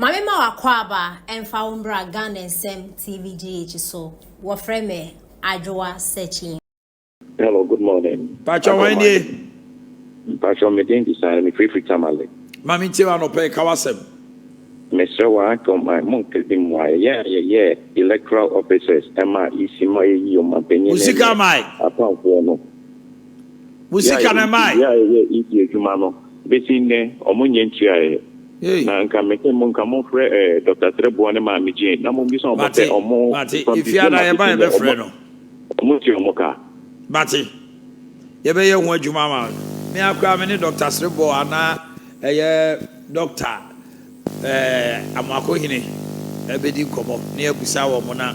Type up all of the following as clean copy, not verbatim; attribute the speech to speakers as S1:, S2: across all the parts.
S1: Mama wakwaba emfa umbra Ghana SM TVGH so wafreme Adwoa searching.
S2: Hello, good morning.
S3: Pacho Wendy.
S2: Pacho Medin design me free tamale.
S3: Mami Tiwa no pay Kawasem.
S2: Mr. Wako, my monkey, yeah, electoral officers, Emma, Isima, you, my penny.
S3: Musika Mai.
S2: Upon Fono.
S3: Musika na Mai.
S2: Yeah, easy, Jumano. Between Omunian Chia. Na nka meke mo nka mo frɛ Dr. Trebo ne ma meje na mo bi so mo te omo
S3: if you ada ye ba be frɛ no
S2: mo ti omo ka
S3: bati ye be ye ho adwuma ma me akwa me ne Dr. Trebo ana eye doctor amako hine e be di komo ne abusa wo mo na.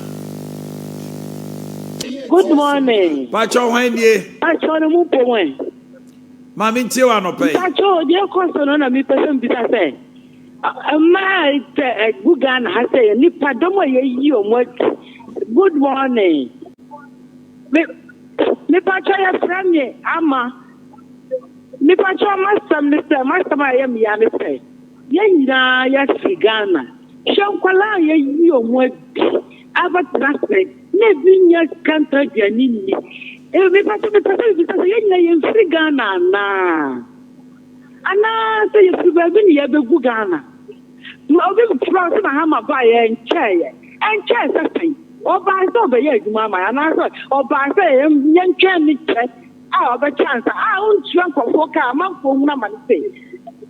S4: Good morning.
S3: Pacho Wendy.
S4: Pacho no mu powen.
S3: Mami Tiwa no pay.
S4: Pacho dia koso no na mi person bisa say. Ma Gugan has say nipa domo ye yi omo. Good morning. Me Pacho ya frame ama. Me Pacho master ma ye mi ya me say. Ye nyina ya sigana. Shonkwala ye yi omo aba translate. Ne binya kanta janini. Me Pacho bisa ye nyina ye free Ghana na. Ana say you be ni ye be Ghana. No be France na ha ma ba ye nche say oba so be ye adwuma ma ana so oba say ye nche ni che a oba chance a untu ankofo ka manfo hu na ma say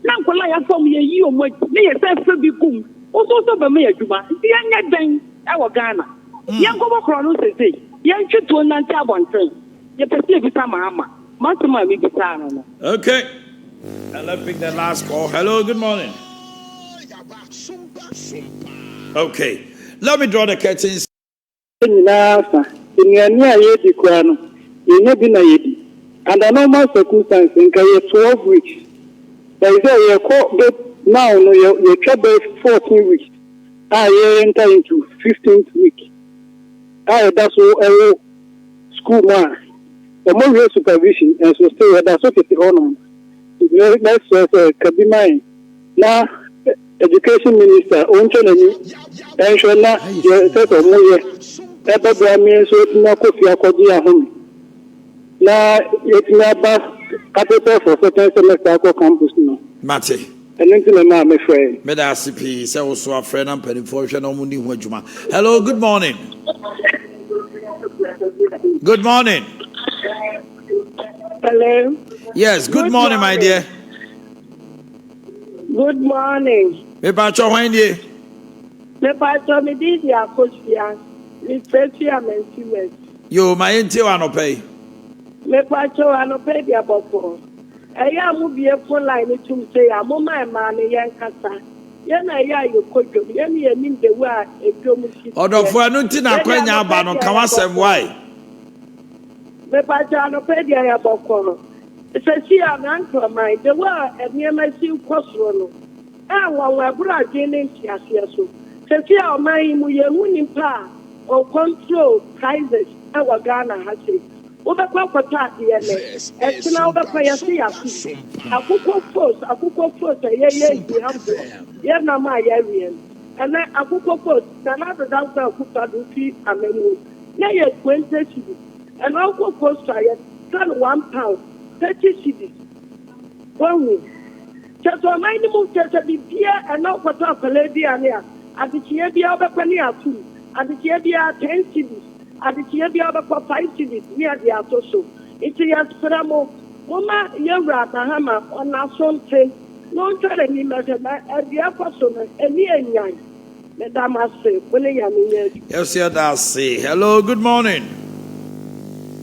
S4: na nkola ya fom ye yi omo ni ye say fe bi kum o so be me adwuma ye nya den e wo Ghana ye nkobo kro no say ye ntweto na nti abonten ye pese bi sama ama matuma mi bi ta no. Okay.
S3: And let's pick the last call. Hello, good morning. Okay, let me draw the curtains.
S5: Under normal circumstances, in 12 weeks. There is a now you trouble 14 weeks. I enter into 15th week. That's all school man. The more supervision and so stay that's what is the honor. Let's Kabimai. Now, Education Minister, and shall not set of more. Ever means so no coffee accordia home. Now, it's not bad capital for certain semester campus. No,
S3: Mate.
S5: And then to my friend.
S3: Medasipi, so also a friend and penny for Shannon. Hello, good morning. Good morning.
S4: Hello.
S3: Yes, good morning, my dear.
S4: Good morning.
S3: Me Pacho Wendy.
S4: Me Pacho me did ya coachia. Me Petia Mensimes.
S3: Yo, my Tiwa no pay.
S4: Me Pacho ano pay dia boko. Eya mu bie phone line to say amo my man yen kasa. Ye na ya yo kojo. Ye ni nim de wa edwom shi.
S3: Odofo anu ti na kwanya aba no kan wasem why.
S4: Me Pacho ano pay dia ya boko. Sesi a nanto mai de wa eniema si kwosoro no a wa bura gene ntiase so sesi a mai mu ye hunimpa o control prices e wa Ghana ha se wo be kwakota ye ne etina wo be kwa yesi yasu akukọ force ye di hambo ye na ma ye rien ana akukọ force na da danka akuta do fi amenu na ye 20 cedi ana akukọ force ye tell £1 30 cedis. One just a minimum church of the beer and not what up a lady ania. At the Chiabia of a penny or two, at the Chiabia 10 cedis, at the Chiabia of a 5 cedis near the Atoso. It's a Yasperamo, Mama Yara, Bahama, on our son say, no telling him at the apostle and near Yan. Madame say, William.
S3: Yes, that's say. Hello, good morning.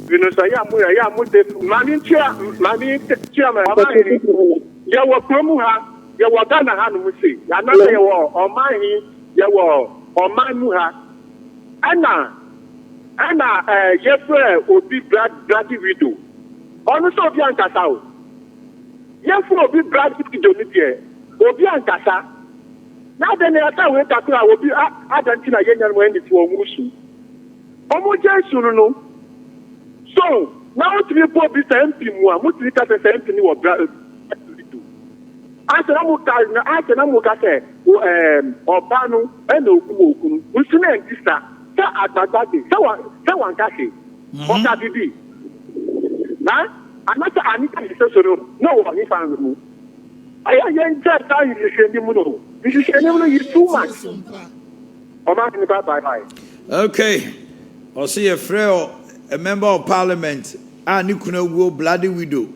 S6: You know, say, I'm with the money chairman. You were Promuha, you were Ghana Hanusi, another you were on my you were on my Muha. Anna, Jeffrey would be bloody widow. Honest of Yankasa. Jeffrey will be bloody widow, will be Ankasa. Now then, the other way that I will be Argentina Union when it was Musu. Homogeneous, no. So, now to be poor, be MP, more, Mutika, the MP, asena muka say obanu and okumu usuna ndisa sa agbagba say wan ka say oka bibi na anata anita se so no one if am mu aya yen just how you sheni mu no you sheni mu you too much bye.
S3: Okay. Or see a frail a member of parliament and you go bloody widow.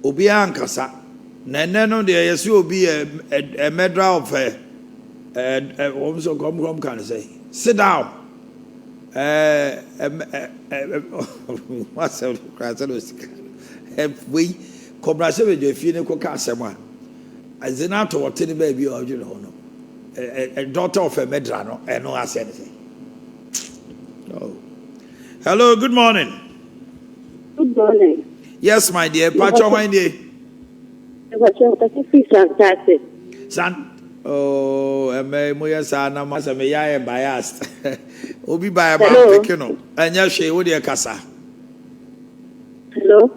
S3: Obi ankasa. No there yes will be a medra of come can say. Sit down. What's we cobra if you know Casama. As an out of a baby or you know. A daughter of a medrano and no ask anything. Oh. Hello, good morning.
S7: Good morning.
S3: Yes, my dear. Pacho, my dear. Oh, I may Moyasana Massa may I am biased. Obi by a Pekino. And yes, she would casa.
S7: Hello.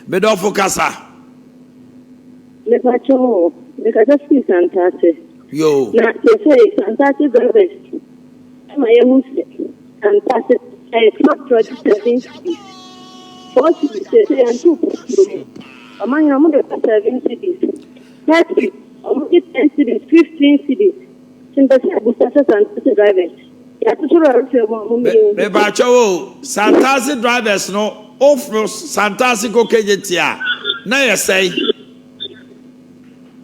S3: Bedofo casa.
S7: Le Pacho, because I see fantastic.
S3: Yo.
S7: Now, you say fantastic garbage. My fantastic. It's not project 7 cities. 4 cities, and 2 among 7 cities. 30, among 10 cities, 15 cities. Sympathy of fantastic drivers.
S3: Mebacho, fantastic drivers, no, off fantastic okajetia. Now you say,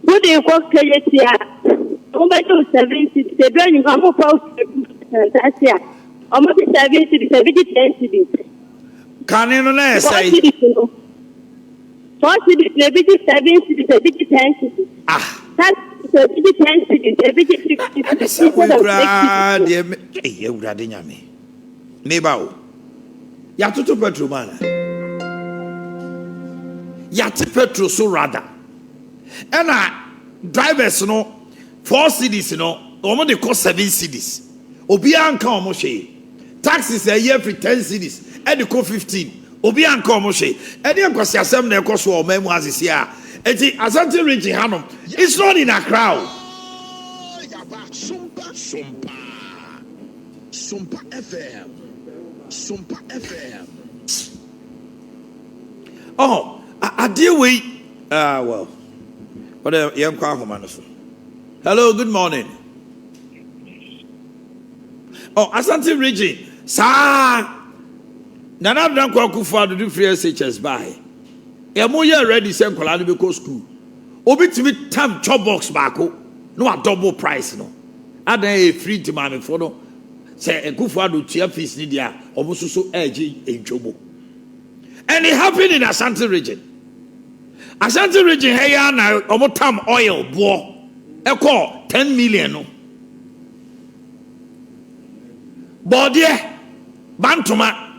S7: good in Kokajetia. Over 7 cities, the burning come up fantastic. Almost 7 cities, 10 cities.
S3: Can you not say?
S7: 4 cities, 7 cities, 10 cities.
S3: Ah.
S7: That's 10 cities, 50
S3: you ready, Yami? Neighbor, Yatutu Petrumana. Yati Petro so rather. And drivers, 4 cities, almost they cost 7 cities. Obianka Omoshe. Taxes a year for 10 cities. And they cost 15. Obianka Omoshe. And then because some they cost for memo as is here. And the Asante region, Hanum, it's not in a crowd. Sumpa FM. Oh, I deal with well. But young hello, good morning. Oh, Asante region. Sir. Nana don't Kufa to do free SHS by. Emuya ready send Kolani Beko school. Obi to me tam chop box bako. No a double price no. Ada a free to mommy for no. Say a Kufa do tier fees nidia almost so edgy in Chobo. And it happened in Asante region. Asante region hey na omotam oil bo. E call 10 million no. Body Bantuma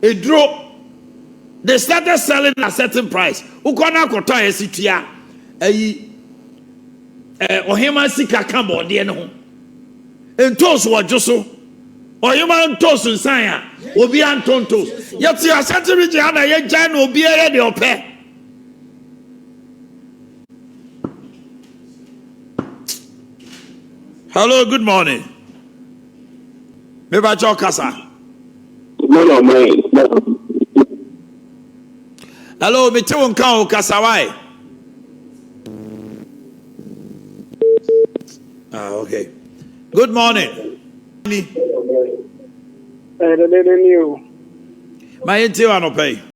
S3: a draw. They started selling at a certain price. Ukona koto esitua ayi ohema sika ka body no. Entos wo joso. Ohema entos nsan a obi antontos. Yeti Asante region na ye gyan obi ere de ope. Hello, good morning. Meba Chokasa. Hello, me too nkao kasawai. Okay. Good morning. My inti wano pay.